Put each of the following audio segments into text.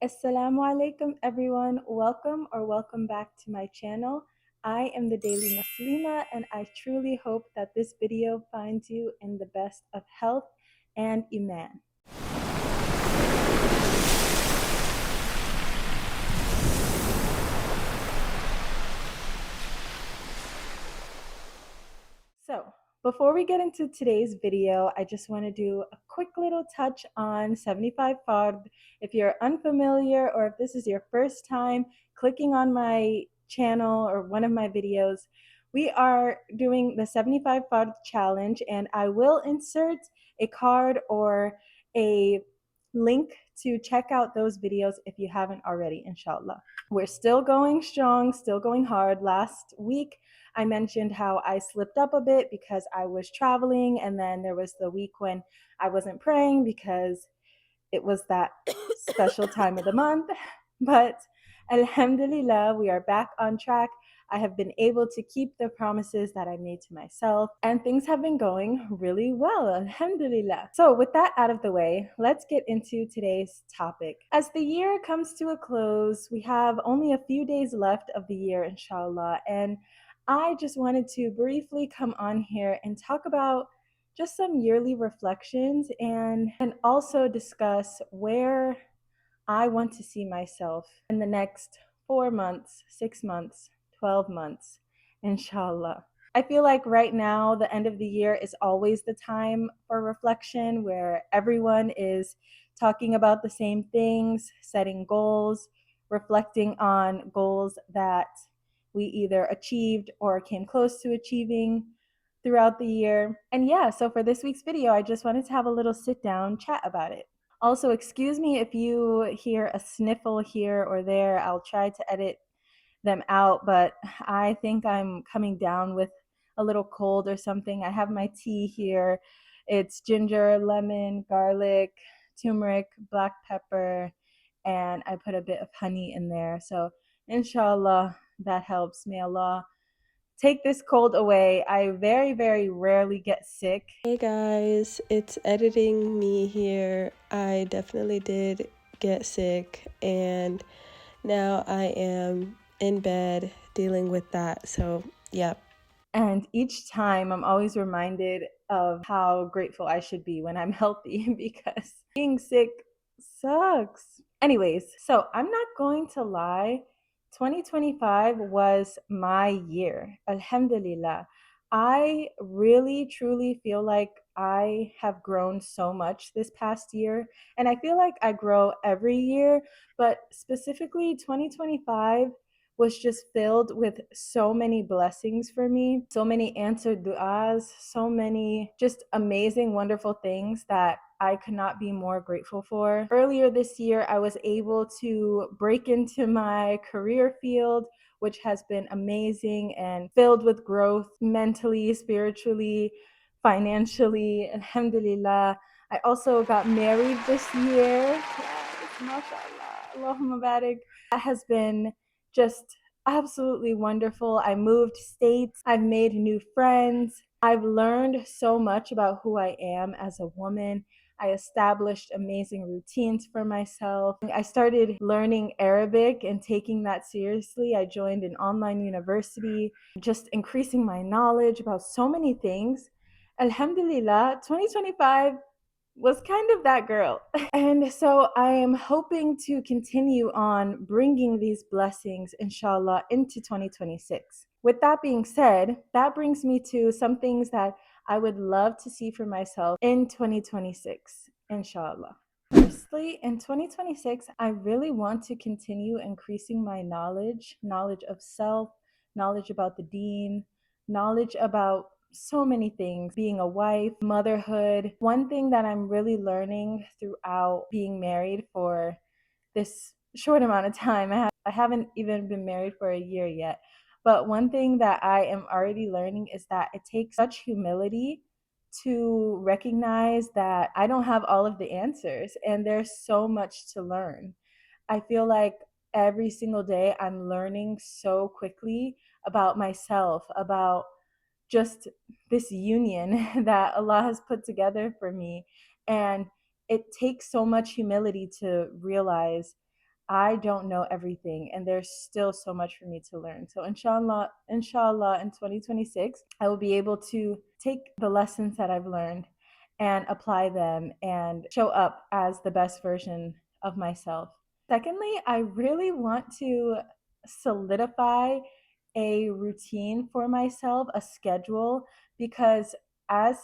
Assalamu alaikum everyone. Welcome back to my channel. I am the Daily Muslima and I truly hope that this video finds you in the best of health and iman. So, before we get into today's video, I just want to do a quick little touch on 75 Fard. If you're unfamiliar or if this is your first time clicking on my channel or one of my videos, we are doing the 75 Fard challenge, and I will insert a card or a link to check out those videos if you haven't already, inshallah. We're still going strong, still going hard. Last week, I mentioned how I slipped up a bit because I was traveling, and then there was the week when I wasn't praying because it was that special time of the month. But alhamdulillah, we are back on track. I have been able to keep the promises that I made to myself, and things have been going really well, alhamdulillah. So with that out of the way, let's get into today's topic. As the year comes to a close, we have only a few days left of the year, inshallah, and I just wanted to briefly come on here and talk about just some yearly reflections and also discuss where I want to see myself in the next 4 months, 6 months, 12 months, inshallah. I feel like right now, the end of the year is always the time for reflection where everyone is talking about the same things, setting goals, reflecting on goals that we either achieved or came close to achieving throughout the year. And yeah, so for this week's video, I just wanted to have a little sit down chat about it. Also, excuse me if you hear a sniffle here or there. I'll try to edit them out, but I think I'm coming down with a little cold or something. I have my tea here. It's ginger, lemon, garlic, turmeric, black pepper, and I put a bit of honey in there. So, inshallah, that helps. May Allah take this cold away. I very, very rarely get sick. Hey guys, it's editing me here. I definitely did get sick and now I am in bed dealing with that. So, yeah. And each time I'm always reminded of how grateful I should be when I'm healthy because being sick sucks. Anyways, so I'm not going to lie. 2025 was my year. Alhamdulillah. I really truly feel like I have grown so much this past year. And I feel like I grow every year, but specifically 2025 was just filled with so many blessings for me, so many answered du'as, so many just amazing, wonderful things that I could not be more grateful for. Earlier this year, I was able to break into my career field, which has been amazing and filled with growth mentally, spiritually, financially. Alhamdulillah. I also got married this year. Yes, mashallah. Allahumma barik. That has been just absolutely wonderful. I moved states, I've made new friends, I've learned so much about who I am as a woman. I established amazing routines for myself. I started learning Arabic and taking that seriously. I joined an online university, just increasing my knowledge about so many things. Alhamdulillah, 2025 was kind of that girl. And so I am hoping to continue on bringing these blessings, inshallah, into 2026. With that being said, that brings me to some things that I would love to see for myself in 2026, inshallah. Firstly, in 2026, I really want to continue increasing my knowledge of self, knowledge about the deen, knowledge about so many things, being a wife, motherhood. One thing that I'm really learning throughout being married for this short amount of time, I haven't even been married for a year yet, but one thing that I am already learning is that it takes such humility to recognize that I don't have all of the answers and there's so much to learn. I feel like every single day I'm learning so quickly about myself, about just this union that Allah has put together for me. And it takes so much humility to realize I don't know everything and there's still so much for me to learn. So inshallah in 2026, I will be able to take the lessons that I've learned and apply them and show up as the best version of myself. Secondly, I really want to solidify a routine for myself, a schedule, because as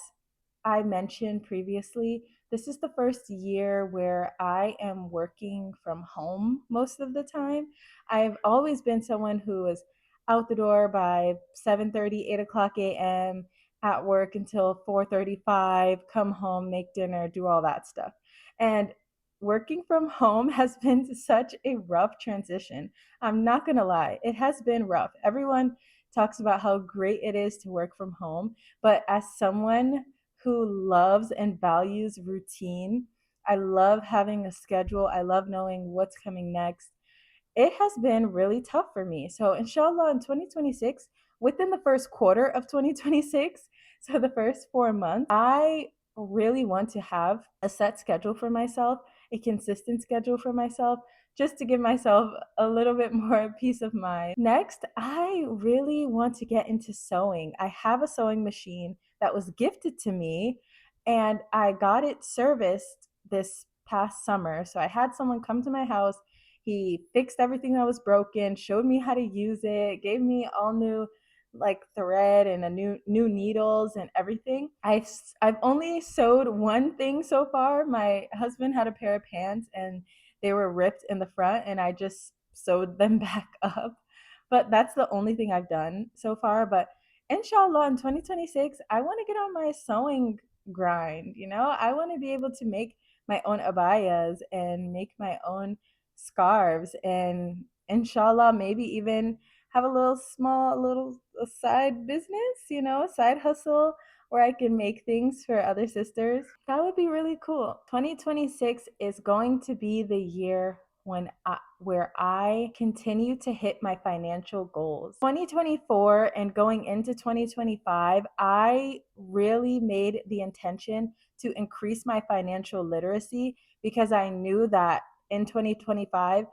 I mentioned previously, this is the first year where I am working from home most of the time. I've always been someone who is out the door by 7:30, 8 o'clock a.m., at work until 4:35, come home, make dinner, do all that stuff. And working from home has been such a rough transition. I'm not going to lie, it has been rough. Everyone talks about how great it is to work from home, but as someone who loves and values routine, I love having a schedule, I love knowing what's coming next. It has been really tough for me. So, inshallah, in 2026, within the first quarter of 2026, so the first 4 months, I really want to have a set schedule for myself, a consistent schedule for myself, just to give myself a little bit more peace of mind. Next, I really want to get into sewing. I have a sewing machine that was gifted to me, and I got it serviced this past summer. So, I had someone come to my house. He fixed everything that was broken, showed me how to use it, gave me all new like thread and a new needles and everything. I've only sewed one thing so far. My husband had a pair of pants and they were ripped in the front and I just sewed them back up. But that's the only thing I've done so far. But inshallah, in 2026, I want to get on my sewing grind. I want to be able to make my own abayas and make my own scarves and inshallah maybe even have a little side business, a side hustle where I can make things for other sisters. That would be really cool. 2026 is going to be the year where I continue to hit my financial goals. 2024 and going into 2025, I really made the intention to increase my financial literacy because I knew that in 2025,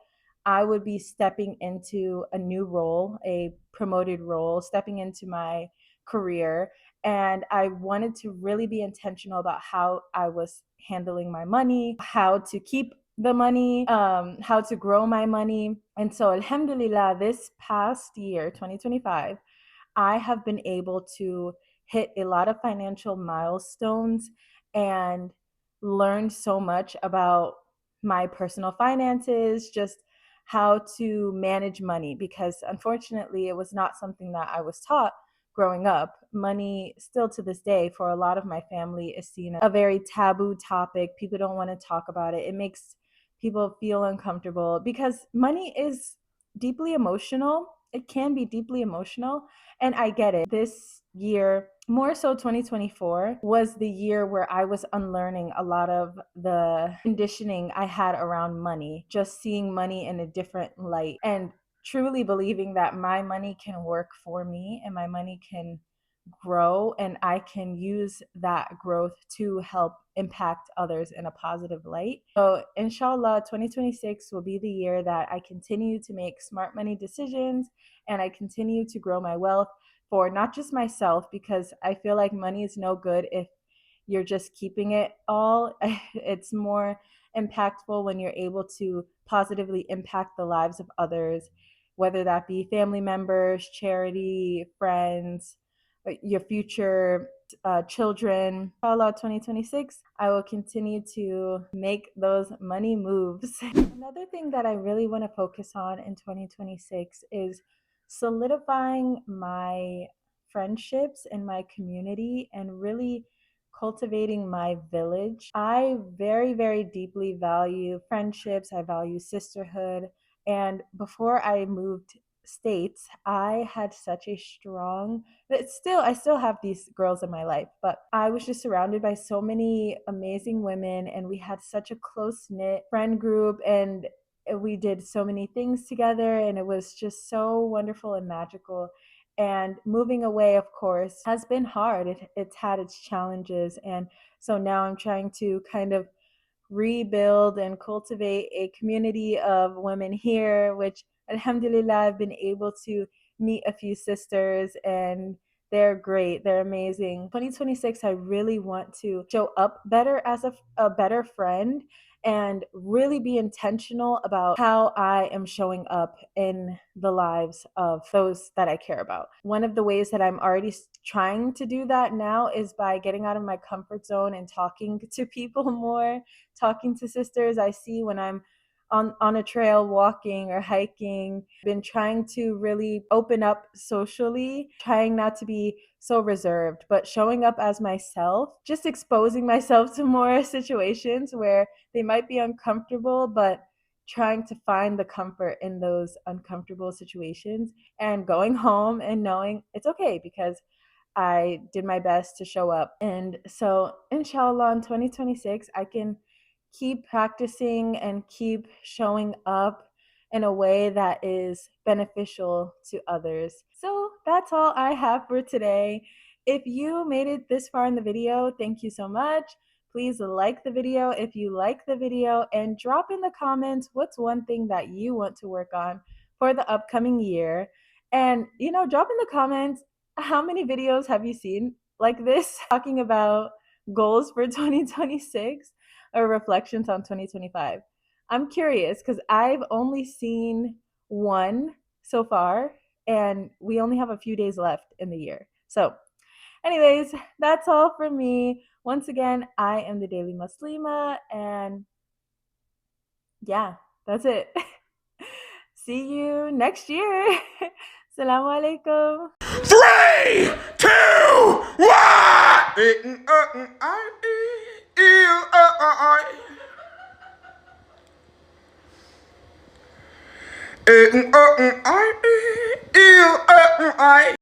I would be stepping into a new role, a promoted role, stepping into my career. And I wanted to really be intentional about how I was handling my money, how to keep the money, how to grow my money. And so, alhamdulillah, this past year, 2025, I have been able to hit a lot of financial milestones and learned so much about my personal finances, just how to manage money, because unfortunately, it was not something that I was taught growing up. Money, still to this day, for a lot of my family, is seen as a very taboo topic. People don't want to talk about it. It makes people feel uncomfortable because money is deeply emotional. It can be deeply emotional. And I get it. This year, more so 2024, was the year where I was unlearning a lot of the conditioning I had around money, just seeing money in a different light and truly believing that my money can work for me and my money can grow and I can use that growth to help impact others in a positive light. So, inshallah, 2026 will be the year that I continue to make smart money decisions and I continue to grow my wealth for not just myself, because I feel like money is no good if you're just keeping it all. It's more impactful when you're able to positively impact the lives of others, whether that be family members, charity, friends, your future children. Inshallah, 2026, I will continue to make those money moves. Another thing that I really want to focus on in 2026 is solidifying my friendships and my community and really cultivating my village. I very, very deeply value friendships, I value sisterhood. And before I moved states, I had such a strong, I still have these girls in my life, but I was just surrounded by so many amazing women and we had such a close knit friend group and we did so many things together and it was just so wonderful and magical. And moving away, of course, has been hard. It's had its challenges. And so now I'm trying to kind of rebuild and cultivate a community of women here, which alhamdulillah, I've been able to meet a few sisters and they're great. They're amazing. 2026, I really want to show up better as a better friend and really be intentional about how I am showing up in the lives of those that I care about. One of the ways that I'm already trying to do that now is by getting out of my comfort zone and talking to people more, talking to sisters I see when I'm on a trail walking or hiking. Been trying to really open up socially, trying not to be so reserved, but showing up as myself, just exposing myself to more situations where they might be uncomfortable, but trying to find the comfort in those uncomfortable situations and going home and knowing it's okay because I did my best to show up. And so, inshallah, in 2026, I can keep practicing and keep showing up in a way that is beneficial to others. So that's all I have for today. If you made it this far in the video, thank you so much. Please like the video if you like the video and drop in the comments what's one thing that you want to work on for the upcoming year. And, drop in the comments how many videos have you seen like this talking about goals for 2026 or reflections on 2025? I'm curious because I've only seen one so far, and we only have a few days left in the year. So, anyways, that's all from me. Once again, I am the Daily Muslima, and yeah, that's it. See you next year. Assalamu alaikum. 3, 2, 1.